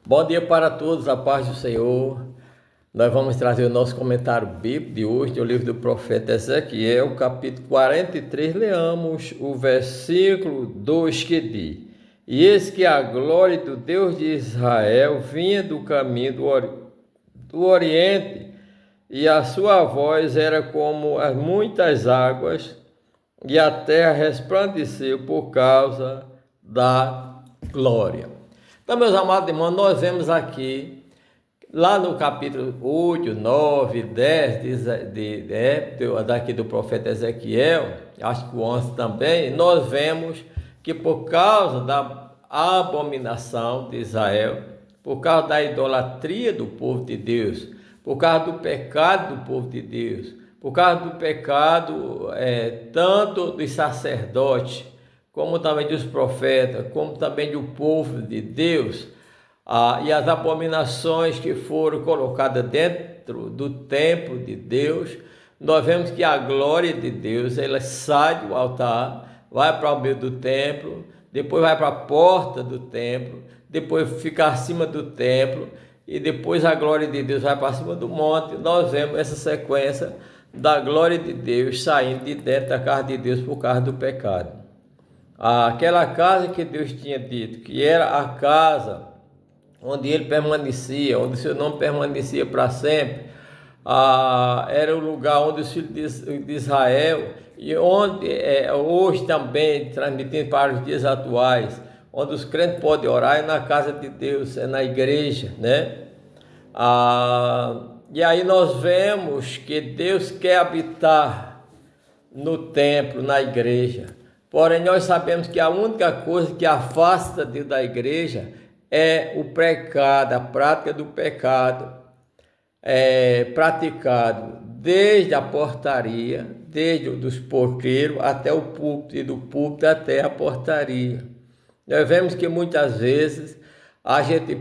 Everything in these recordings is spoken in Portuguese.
Bom dia para todos, a paz do Senhor. Nós vamos trazer o nosso comentário bíblico de hoje, do livro do profeta Ezequiel, capítulo 43. Leamos o versículo 2 que diz: E eis que a glória do Deus de Israel vinha do caminho do Oriente, e a sua voz era como as muitas águas, e a terra resplandeceu por causa da glória. Então, meus amados irmãos, nós vemos aqui, lá no capítulo 8, 9, 10, daqui do profeta Ezequiel, acho que o 11 também, nós vemos que por causa da abominação de Israel, por causa da idolatria do povo de Deus, por causa do pecado do povo de Deus, por causa do pecado tanto dos sacerdotes, como também dos profetas, como também do povo de Deus, e as abominações que foram colocadas dentro do templo de Deus, nós vemos que a glória de Deus, ela sai do altar, vai para o meio do templo, depois vai para a porta do templo, depois fica acima do templo, e depois a glória de Deus vai para cima do monte. Nós vemos essa sequência da glória de Deus saindo de dentro da casa de Deus por causa do pecado. Aquela casa que Deus tinha dito que era a casa onde ele permanecia, onde seu nome permanecia para sempre, era o lugar onde os filhos de Israel, e onde hoje também, transmitindo para os dias atuais, onde os crentes podem orar, é na casa de Deus, é na igreja, né? E aí nós vemos que Deus quer habitar no templo, na igreja. Porém, nós sabemos que a única coisa que afasta Deus da igreja é o pecado, a prática do pecado praticado desde a portaria, desde os porteiros até o púlpito, e do púlpito até a portaria. Nós vemos que muitas vezes a gente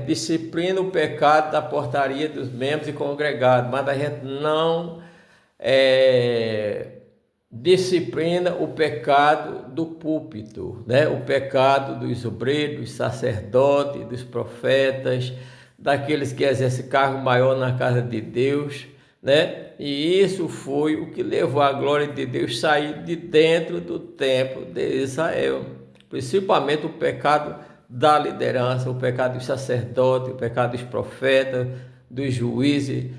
disciplina o pecado da portaria dos membros e congregados, mas a gente não disciplina o pecado do púlpito, né? O pecado dos obreiros, dos sacerdotes, dos profetas, daqueles que exercem cargo maior na casa de Deus, né? E isso foi o que levou a glória de Deus a sair de dentro do templo de Israel, principalmente o pecado da liderança, o pecado dos sacerdotes, o pecado dos profetas, dos juízes,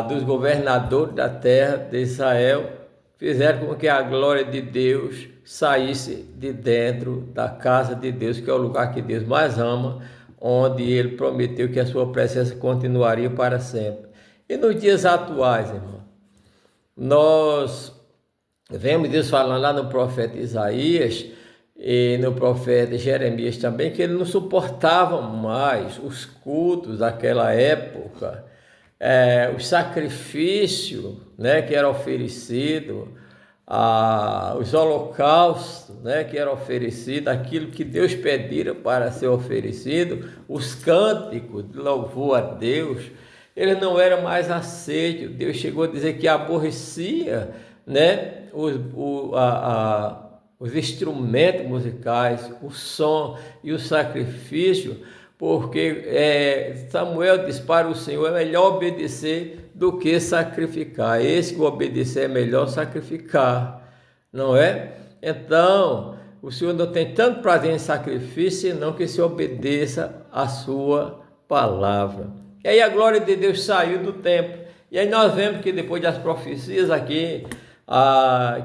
dos governadores da terra de Israel, fizeram com que a glória de Deus saísse de dentro da casa de Deus, que é o lugar que Deus mais ama, onde ele prometeu que a sua presença continuaria para sempre. E nos dias atuais, irmão, nós vemos Deus falando lá no profeta Isaías e no profeta Jeremias também, que ele não suportava mais os cultos daquela época, os sacrifícios, né, que era oferecido, os holocaustos, né, que era oferecido, aquilo que Deus pedira para ser oferecido, os cânticos de louvor a Deus, ele não era mais aceito. Deus chegou a dizer que aborrecia, né, os instrumentos musicais, o som e o sacrifício, porque Samuel diz para o Senhor: é melhor obedecer do que sacrificar. Esse que obedecer é melhor sacrificar, não é? Então, o Senhor não tem tanto prazer em sacrifício, senão que se obedeça a sua palavra. E aí a glória de Deus saiu do templo. E aí nós vemos que depois das profecias aqui,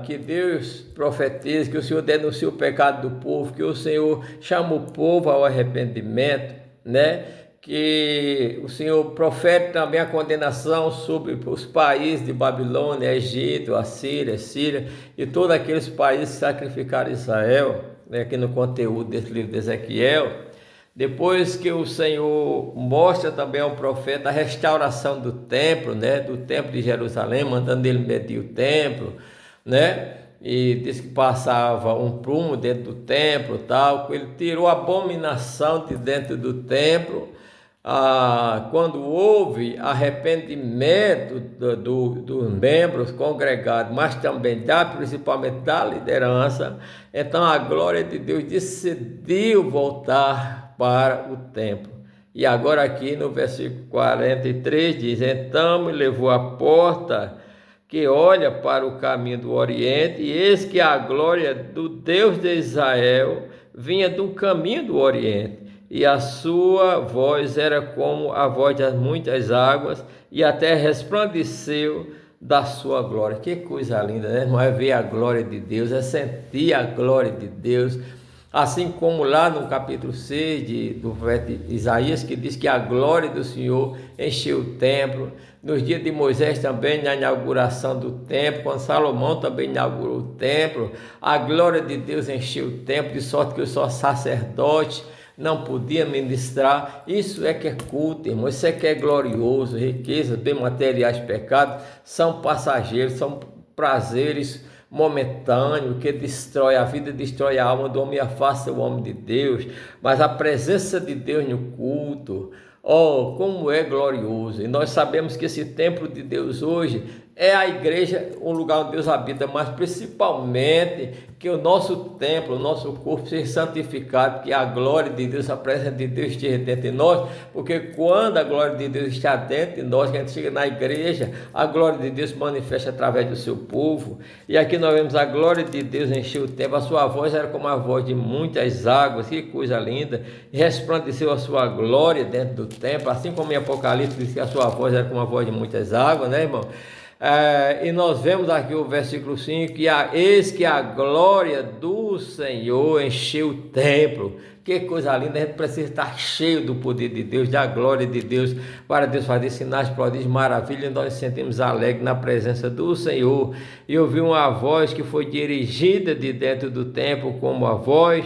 que Deus profetiza, que o Senhor denuncia o pecado do povo, que o Senhor chama o povo ao arrependimento, né? Que o Senhor profete também a condenação sobre os países de Babilônia, Egito, Assíria, Síria e todos aqueles países que sacrificaram Israel, né? Aqui no conteúdo desse livro de Ezequiel. Depois que o Senhor mostra também ao profeta a restauração do templo, né? Do templo de Jerusalém, mandando ele medir o templo, né? E disse que passava um prumo dentro do templo, tal. Ele tirou a abominação de dentro do templo. Quando houve arrependimento dos membros congregados, mas também principalmente da liderança, então a glória de Deus decidiu voltar para o templo. E agora aqui no versículo 43 diz: então me levou à porta que olha para o caminho do Oriente, e eis que a glória do Deus de Israel vinha do caminho do Oriente, e a sua voz era como a voz das muitas águas, e a terra resplandeceu da sua glória. Que coisa linda, né? Não é ver a glória de Deus, é sentir a glória de Deus. Assim como lá no capítulo 6 do profeta Isaías, que diz que a glória do Senhor encheu o templo. Nos dias de Moisés também, na inauguração do templo, quando Salomão também inaugurou o templo, a glória de Deus encheu o templo, de sorte que os só sacerdotes não podia ministrar. Isso é que é culto, irmão, isso é que é glorioso. Riquezas, bem materiais, pecados são passageiros, são prazeres momentâneo, que destrói a vida, destrói a alma do homem e afasta o homem de Deus. Mas a presença de Deus no culto, oh, como é glorioso. E nós sabemos que esse templo de Deus hoje é a igreja, um lugar onde Deus habita, mas principalmente que o nosso templo, o nosso corpo seja santificado, que a glória de Deus, a presença de Deus esteja dentro de nós, porque quando a glória de Deus está dentro de nós, que a gente chega na igreja, a glória de Deus se manifesta através do seu povo. E aqui nós vemos a glória de Deus encher o templo, a sua voz era como a voz de muitas águas, que coisa linda, e resplandeceu a sua glória dentro do templo, assim como em Apocalipse diz que a sua voz era como a voz de muitas águas, né, irmão? E nós vemos aqui o versículo 5, que eis que a glória do Senhor encheu o templo. Que coisa linda, a gente precisa estar cheio do poder de Deus, da glória de Deus, para Deus fazer sinais, prodígios, maravilhas, e nós nos sentimos alegres na presença do Senhor. E ouvi uma voz que foi dirigida de dentro do templo, como a voz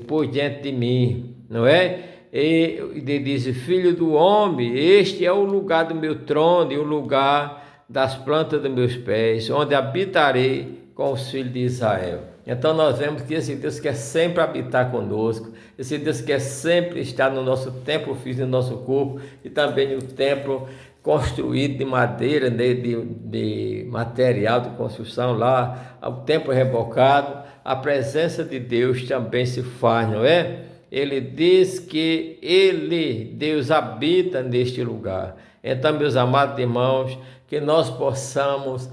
por diante de mim, não é? E diz: filho do homem, este é o lugar do meu trono e o lugar das plantas dos meus pés, onde habitarei com os filhos de Israel. Então nós vemos que esse Deus quer sempre habitar conosco, esse Deus quer sempre estar no nosso templo físico, no nosso corpo, e também no templo construído de madeira, de material de construção lá, o templo rebocado. A presença de Deus também se faz, não é? Ele diz que Deus habita neste lugar. Então, meus amados irmãos, que nós possamos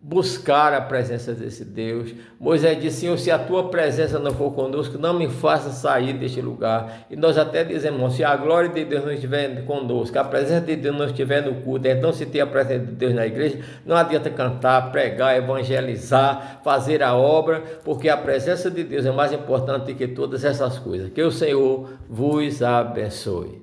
buscar a presença desse Deus. Moisés disse: Senhor, se a tua presença não for conosco, não me faça sair deste lugar. E nós até dizemos, irmão, se a glória de Deus não estiver conosco, a presença de Deus não estiver no culto, então se tem a presença de Deus na igreja, não adianta cantar, pregar, evangelizar, fazer a obra, porque a presença de Deus é mais importante que todas essas coisas. Que o Senhor vos abençoe.